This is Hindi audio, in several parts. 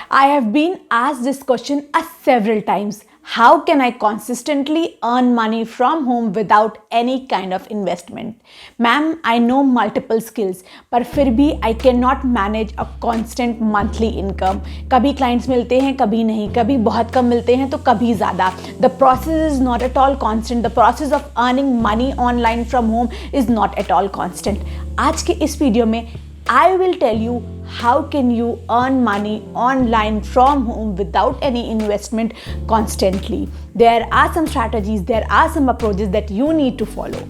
I have been asked this question several times. How can I consistently earn money from home without any kind of investment? Ma'am, I know multiple skills, पर फिर भी I cannot manage a constant monthly income. कभी clients मिलते हैं, कभी नहीं, कभी बहुत कम मिलते हैं तो कभी ज़्यादा. The process is not at all constant. The process of earning money online from home is not at all constant. आज के इस वीडियो में I will tell you how can you earn money online from home without any investment constantly. There are some strategies, there are some approaches that you need to follow.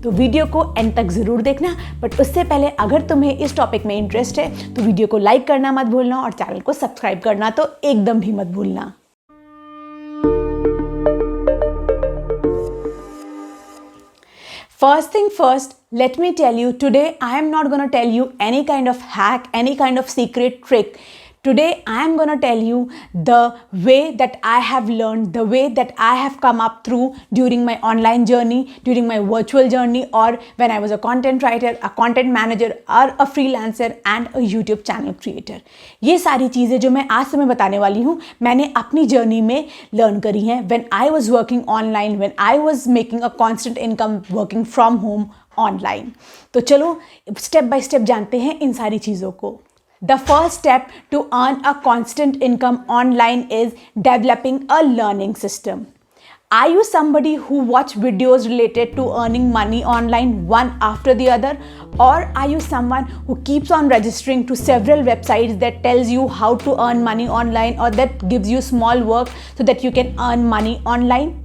तो वीडियो को एंड तक ज़रूर देखना, बट उससे पहले अगर तुम्हें इस टॉपिक में इंटरेस्ट है तो वीडियो को लाइक करना मत भूलना और चैनल को सब्सक्राइब करना तो एकदम भी मत भूलना. First thing first, let me tell you, today I am not going to tell you any kind of hack, any kind of secret trick. Today I am going to tell you the way that I have learned, the way that I have come up through during my online journey, during my virtual journey, or when I was a content writer, a content manager, or a freelancer and a YouTube channel creator. ये सारी चीज़ें जो मैं आज तुम्हें बताने वाली हूँ मैंने अपनी जर्नी में लर्न करी हैं when I was working online, when I was making a constant income working from home online. तो चलो स्टेप बाय स्टेप जानते हैं इन सारी चीज़ों को. The first step to earn a constant income online is developing a learning system. Are you somebody who watch videos related to earning money online one after the other? Or are you someone who keeps on registering to several websites that tells you how to earn money online or that gives you small work so that you can earn money online?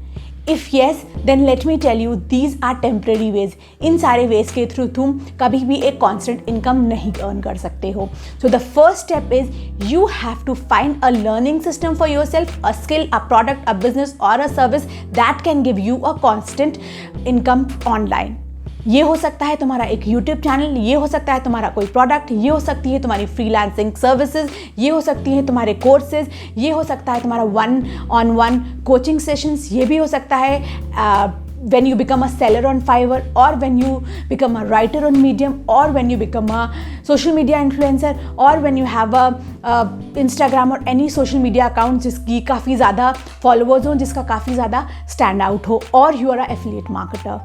If yes, then let me tell you, these are temporary ways. इन सारे ways के through तुम कभी भी एक constant income नहीं earn कर सकते हो. So the first step is you have to find a learning system for yourself, a skill, a product, a business or a service that can give you a constant income online. ये हो सकता है तुम्हारा एक YouTube चैनल, ये हो सकता है तुम्हारा कोई प्रोडक्ट, ये हो सकती है तुम्हारी फ्रीलांसिंग सर्विसेज, ये हो सकती है तुम्हारे कोर्सेज, ये हो सकता है तुम्हारा 1-on-1 कोचिंग सेशंस, ये भी हो सकता है when you become a seller on Fiverr, or when you become a writer on Medium, or when you become a social media influencer, or when you have a Instagram or any social media account जिसकी काफ़ी ज़्यादा followers हो, जिसका काफ़ी ज़्यादा stand out हो, or you are a affiliate marketer.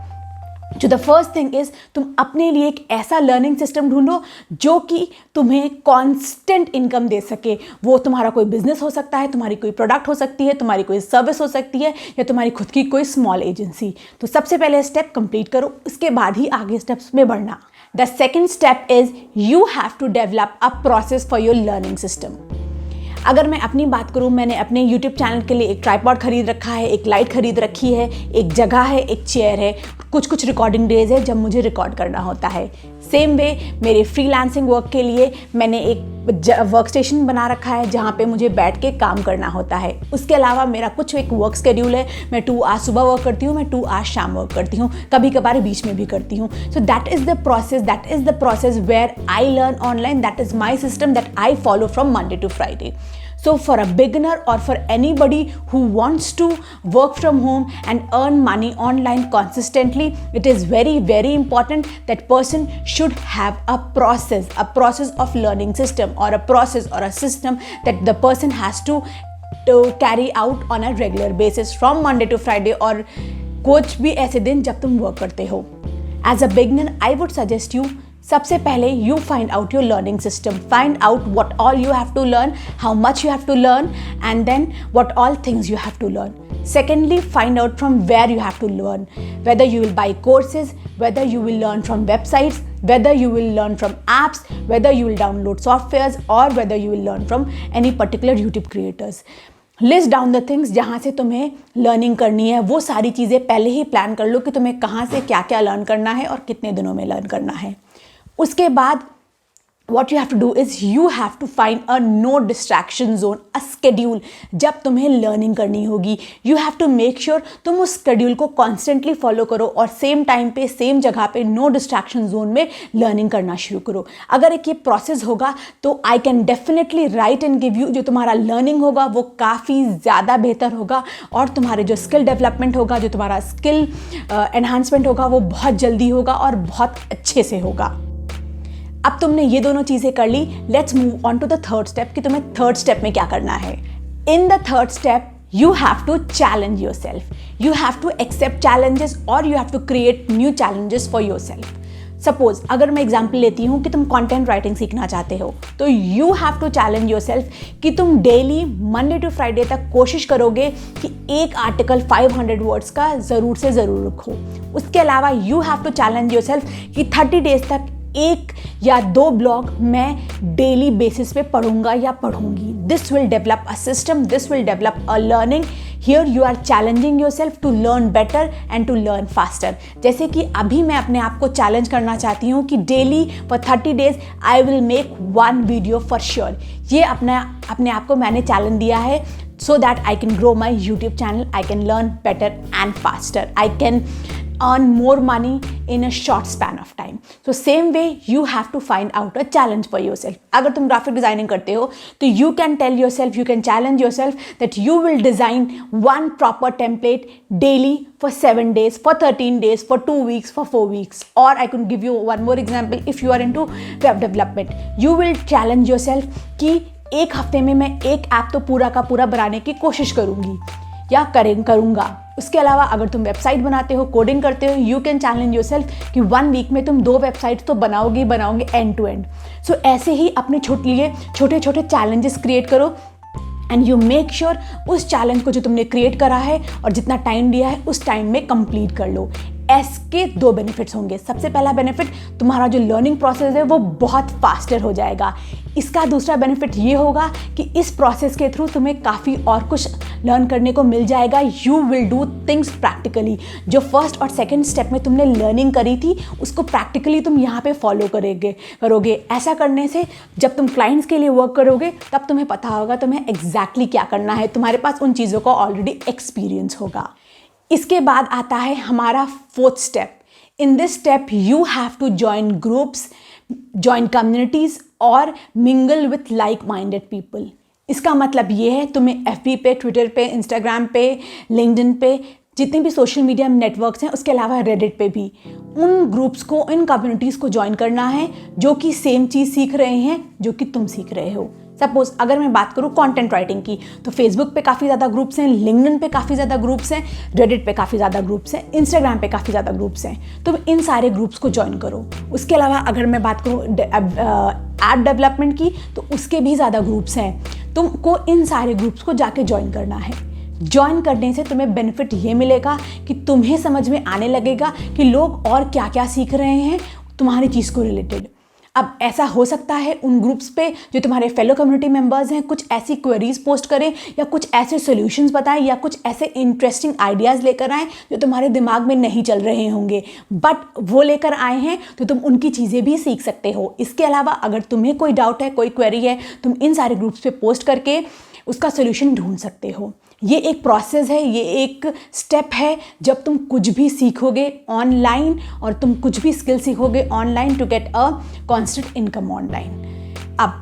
तो द फर्स्ट थिंग इज़ तुम अपने लिए एक ऐसा लर्निंग सिस्टम ढूंढो जो कि तुम्हें कांस्टेंट इनकम दे सके. वो तुम्हारा कोई बिजनेस हो सकता है, तुम्हारी कोई प्रोडक्ट हो सकती है, तुम्हारी कोई सर्विस हो सकती है, या तुम्हारी खुद की कोई स्मॉल एजेंसी. तो सबसे पहले स्टेप कंप्लीट करो, उसके बाद ही आगे स्टेप्स में बढ़ना. The second step is you have to develop a process for your learning system. अगर मैं अपनी बात करूँ, मैंने अपने YouTube चैनल के लिए एक ट्राइपॉड खरीद रखा है, एक लाइट खरीद रखी है, एक जगह है, एक चेयर है, कुछ रिकॉर्डिंग डेज है जब मुझे रिकॉर्ड करना होता है. सेम वे मेरे फ्रीलांसिंग वर्क के लिए मैंने एक वर्क स्टेशन बना रखा है जहाँ पे मुझे बैठ के काम करना होता है. उसके अलावा मेरा कुछ एक वर्क स्केड्यूल है. मैं 2 आवर्स सुबह वर्क करती हूँ, मैं 2 आवर्स शाम वर्क करती हूँ, कभी कभार बीच में भी करती हूँ. So that is the process where I learn online. That is my system that I follow from Monday to Friday. So for a beginner or for anybody who wants to work from home and earn money online consistently, it is very, very important that person should have a process of learning system, or a process or a system that the person has to carry out on a regular basis from Monday to Friday, or कुछ भी ऐसे दिन जब तुम वर्क करते हो. As a beginner, I would suggest you, सबसे पहले you find out your learning system, find out what all you have to learn, how much you have to learn, and then what all things you have to learn. Secondly, find out from where you have to learn, whether you will buy courses, whether you will learn from websites, whether you will learn from apps, whether you will download softwares, or whether you will learn from any particular YouTube creators. List down the things जहाँ से तुम्हें लर्निंग करनी है. वो सारी चीज़ें पहले ही प्लान कर लो कि तुम्हें कहाँ से क्या क्या लर्न करना है और कितने दिनों में लर्न करना है. उसके बाद what you have to do is you have to find a no distraction zone, a schedule. जब तुम्हें लर्निंग करनी होगी, you have to make sure तुम उस schedule को constantly follow करो और सेम टाइम पे सेम जगह पे no distraction zone में लर्निंग करना शुरू करो. अगर एक ये प्रोसेस होगा तो I can definitely write and give you, जो तुम्हारा लर्निंग होगा वो काफ़ी ज़्यादा बेहतर होगा और तुम्हारे जो स्किल डेवलपमेंट होगा, जो तुम्हारा स्किल एनहांसमेंट होगा वो बहुत जल्दी होगा और बहुत अच्छे से होगा. अब तुमने ये दोनों चीज़ें कर ली, let's move on to the third step कि तुम्हें थर्ड स्टेप में क्या करना है। In the third step you have to challenge yourself. You have to accept challenges or you have to create new challenges for yourself. Suppose अगर मैं एग्जाम्पल लेती हूँ कि तुम कंटेंट राइटिंग सीखना चाहते हो, तो you have to challenge yourself कि तुम डेली मंडे टू फ्राइडे तक कोशिश करोगे कि एक आर्टिकल 500 वर्ड्स का ज़रूर से ज़रूर रखो। उसके अलावा you have to challenge yourself कि 30 डेज तक 1 या 2 ब्लॉग मैं डेली बेसिस पे पढ़ूंगा या पढ़ूंगी। This will develop a system, this will develop a learning. Here you are challenging yourself to learn better and to learn faster. जैसे कि अभी मैं अपने आप को चैलेंज करना चाहती हूँ कि daily for 30 days I will make 1 video for sure. ये अपने आप को मैंने चैलेंज दिया है so that I can grow my YouTube channel, I can learn better and faster, I can earn more money in a short span of time. So same way you have to find out a challenge for yourself. अगर तुम ग्राफिक डिजाइनिंग करते हो तो you can tell yourself, you can challenge yourself that you will design one proper template daily for 7 days, for 13 days, for 2 weeks, for 4 weeks. Or I can give you one more example. If you are into web development, you will challenge yourself कि एक हफ्ते में मैं एक ऐप तो पूरा का पूरा बनाने की कोशिश करूंगी या करूंगा। उसके अलावा अगर तुम वेबसाइट बनाते हो, कोडिंग करते हो, यू कैन चैलेंज योरसेल्फ कि 1 वीक में तुम 2 वेबसाइट तो बनाओगे एंड टू एंड। सो ऐसे ही अपने लिए छोटे छोटे चैलेंजेस क्रिएट करो एंड यू मेक श्योर उस चैलेंज को जो तुमने क्रिएट करा है और जितना टाइम दिया है उस टाइम में कंप्लीट कर लो। इसके 2 बेनिफिट्स होंगे। सबसे पहला बेनिफिट, तुम्हारा जो लर्निंग प्रोसेस है वो बहुत फास्टर हो जाएगा। इसका दूसरा बेनिफिट ये होगा कि इस प्रोसेस के थ्रू तुम्हें काफ़ी और कुछ लर्न करने को मिल जाएगा। You will do things practically. जो फर्स्ट और सेकंड स्टेप में तुमने लर्निंग करी थी उसको प्रैक्टिकली तुम यहाँ पे फॉलो करोगे। ऐसा करने से जब तुम क्लाइंट्स के लिए वर्क करोगे तब तुम्हें पता होगा तुम्हें एग्जैक्टली क्या करना है। तुम्हारे पास उन चीज़ों का ऑलरेडी एक्सपीरियंस होगा। इसके बाद आता है हमारा 4th step. In this step you have to join groups, join communities और mingle with like minded people. इसका मतलब ये है तुम्हें FB पे, ट्विटर पे, इंस्टाग्राम पे, लिंक्डइन पे, जितने भी सोशल मीडिया नेटवर्क्स हैं, उसके अलावा रेडिट पे भी उन ग्रुप्स को, इन कम्युनिटीज़ को ज्वाइन करना है जो कि सेम चीज़ सीख रहे हैं जो कि तुम सीख रहे हो। सपोज अगर मैं बात करूँ कंटेंट राइटिंग की तो फेसबुक पे काफ़ी ज़्यादा ग्रुप्स हैं, लिंक्डइन पे काफ़ी ज़्यादा ग्रुप्स हैं, रेडिट पे काफ़ी ज़्यादा ग्रुप्स हैं, इंस्टाग्राम पे काफ़ी ज़्यादा ग्रुप्स हैं। तुम इन सारे ग्रुप्स को ज्वाइन करो। उसके अलावा अगर मैं बात करूँ ऐप डेवलपमेंट की तो उसके भी ज़्यादा ग्रुप्स हैं। तुमको इन सारे ग्रुप्स को जाके ज्वाइन करना है। ज्वाइन करने से तुम्हें बेनिफिट ये मिलेगा कि तुम्हें समझ में आने लगेगा कि लोग और क्या क्या सीख रहे हैं तुम्हारी चीज़ को रिलेटेड। अब ऐसा हो सकता है उन ग्रुप्स पे जो तुम्हारे फेलो कम्युनिटी मेंबर्स हैं कुछ ऐसी क्वेरीज पोस्ट करें या कुछ ऐसे सॉल्यूशंस बताएं या कुछ ऐसे इंटरेस्टिंग आइडियाज़ लेकर आएँ जो तुम्हारे दिमाग में नहीं चल रहे होंगे, बट वो लेकर आए हैं तो तुम उनकी चीज़ें भी सीख सकते हो। इसके अलावा अगर तुम्हें कोई डाउट है, कोई क्वेरी है, तुम इन सारे ग्रुप्स पे पोस्ट करके उसका सोल्यूशन ढूंढ सकते हो। ये एक प्रोसेस है, ये एक स्टेप है जब तुम कुछ भी सीखोगे ऑनलाइन और तुम कुछ भी स्किल सीखोगे online to get a constant income online. अब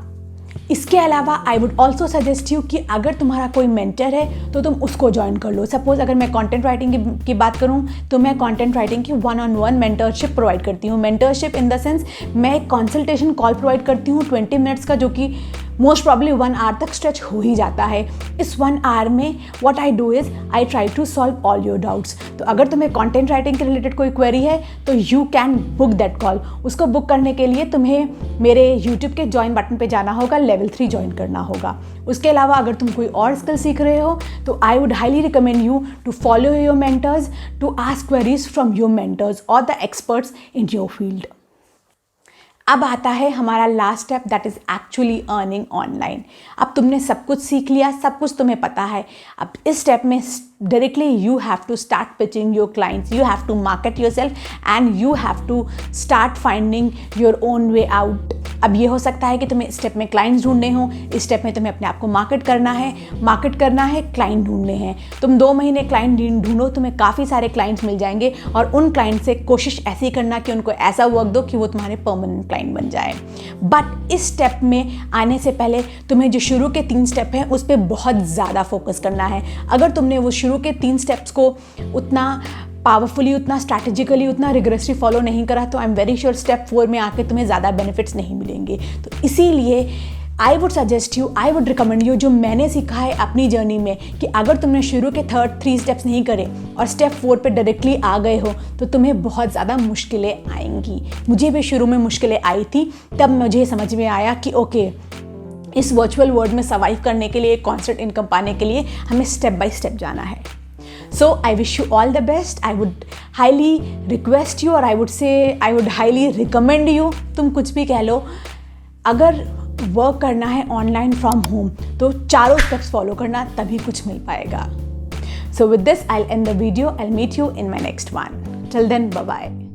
इसके अलावा I would also suggest you कि अगर तुम्हारा कोई मेंटर है तो तुम उसको ज्वाइन कर लो। सपोज अगर मैं कंटेंट राइटिंग की बात करूं तो मैं कंटेंट राइटिंग की 1-on-1 मेंटरशिप प्रोवाइड करती हूं। मेंटरशिप इन द सेंस मैं एक कंसल्टेशन कॉल प्रोवाइड करती हूं 20 मिनट्स का, जो कि मोस्ट प्रॉब्ली 1 आवर तक स्ट्रेच हो ही जाता है। इस 1 आवर में what I do is I try to solve all your doubts. तो अगर तुम्हें कंटेंट राइटिंग के रिलेटेड कोई क्वेरी है तो you can book that call. उसको बुक करने के लिए तुम्हें मेरे यूट्यूब के ज्वाइन बटन पे जाना होगा, लेवल 3 ज्वाइन करना होगा। उसके अलावा अगर तुम कोई और स्किल सीख रहे हो तो I would highly recommend you to follow your mentors, to ask queries from your mentors और the experts in your field. अब आता है हमारा last step, that is actually earning online. अब तुमने सब कुछ सीख लिया, सब कुछ तुम्हें पता है। अब इस स्टेप में directly you have to start pitching your clients, you have to market yourself and you have to start finding your own way out. अब ये हो सकता है कि तुम्हें इस स्टेप में क्लाइंट्स ढूंढने हो, इस स्टेप में तुम्हें अपने आप को मार्केट करना है, क्लाइंट ढूंढने हैं। तुम 2 महीने क्लाइंट ढूंढो, तुम्हें काफ़ी सारे क्लाइंट्स मिल जाएंगे और उन क्लाइंट से कोशिश ऐसी करना कि उनको ऐसा वर्क दो कि वो तुम्हारे परमानेंट क्लाइंट बन जाए। बट इस स्टेप में आने से पहले तुम्हें जो शुरू के 3 स्टेप हैं उस पर बहुत ज़्यादा फोकस करना है। अगर तुमने वो शुरू के 3 स्टेप्स को उतना पावरफुली, उतना स्ट्रैटेजिकली, उतना रिग्रेसली फॉलो नहीं करा तो I am very sure step 4 में आके तुम्हें ज़्यादा बेनिफिट्स नहीं मिलेंगे। तो इसीलिए I would suggest you, I would recommend you, जो मैंने सीखा है अपनी जर्नी में, कि अगर तुमने शुरू के 3 स्टेप्स नहीं करे और स्टेप 4 पे डायरेक्टली आ गए हो तो तुम्हें बहुत ज़्यादा मुश्किलें आएंगी। मुझे भी शुरू में मुश्किलें आई थी, तब मुझे समझ में आया कि ओके, इस वर्चुअल वर्ल्ड में सर्वाइव करने के लिए, कॉन्स्टेंट इनकम पाने के लिए हमें स्टेप बाय स्टेप जाना है। So I wish you all the best. I would highly request you और I would highly recommend you, तुम कुछ भी कह लो, अगर वर्क करना है ऑनलाइन फ्रॉम होम तो चारों स्टेप्स फॉलो करना, तभी कुछ मिल पाएगा। So with this I will end the video. I will meet you in my next one. Till then, bye bye.